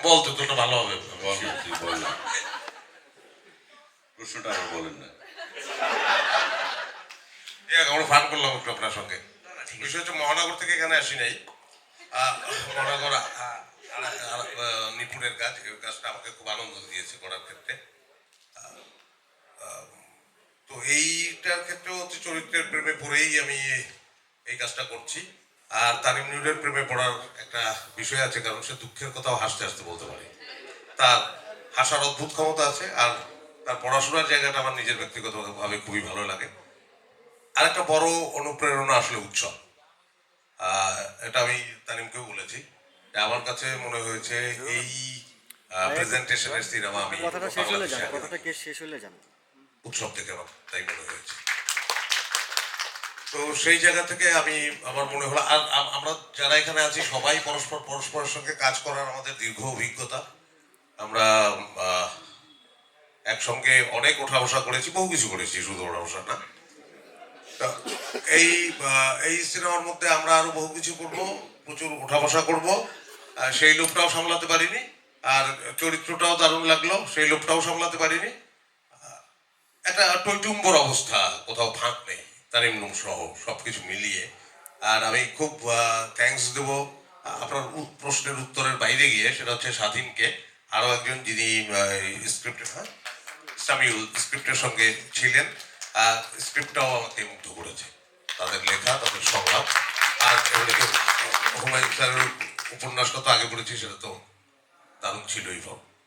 বলতে তো ভালো হবে। বললাম প্রশ্নটা আমার বলেন না। আমরা ফান করলাম একটু আপনার সঙ্গে। বিষয় হচ্ছে মহানগর থেকে এখানে আসি নাই। মহানগর নিপুণের কাজ, এই কাজটা আমাকে খুব আনন্দ দিয়েছে করার ক্ষেত্রে। তো এইটার ক্ষেত্রেও হচ্ছে চরিত্রের প্রেমে পড়েই আমি এই কাজটা করছি। আর তারিম নুরের প্রেমে পড়ার একটা বিষয় আছে, কারণ সে দুঃখের কথাও হাসতে হাসতে বলতে পারে। তার হাসার অদ্ভুত ক্ষমতা আছে, আর তার পড়াশোনার জায়গাটা আমার নিজের ব্যক্তিগতভাবে খুবই ভালো লাগে। আর একটা বড় অনুপ্রেরণা আসলে উৎসব। এটা আমি তানিমকেও বলেছি যে আমার কাছে মনে হয়েছে এই প্রেজেন্টেশনের সিনেমা আমি উৎসব থেকে আমার তাই মনে হয়েছে। তো সেই জায়গা থেকে আমি আমার মনে হলো, আর আমরা যারা এখানে আছি সবাই পরস্পরের সঙ্গে কাজ করার আমাদের দীর্ঘ অভিজ্ঞতা। আমরা একসঙ্গে অনেক ওঠা বসা করেছি, বহু কিছু করেছি, শুধু ওঠা বসা না। এই এই সিনেমার মধ্যে আমরা আরো বহু কিছু করব, প্রচুর ওঠা বসা করবো। সেই লোভটাও সামলাতে পারিনি, আর চরিত্রটাও দারুণ লাগলো, সেই লোভটাও সামলাতে পারিনি। একটা টৈটুম্বর অবস্থা, কোথাও ফাঁক নেই, তারিম নুম সহ সবকিছু মিলিয়ে। আর আমি খুব থ্যাঙ্কস দেবো আপনার প্রশ্নের উত্তরের বাইরে গিয়ে, সেটা হচ্ছে স্বাধীনকে, আরো একজন যিনি স্ক্রিপ্টের সামিউল স্ক্রিপ্টের সঙ্গে ছিলেন। স্ক্রিপ্টটাও আমাকে মুগ্ধ করেছে, তাদের লেখা, তাদের সংলাপ। আর হুমায়ুন স্যারের উপন্যাস কত আগে পড়েছি, সেটা তো দারুণ ছিলই।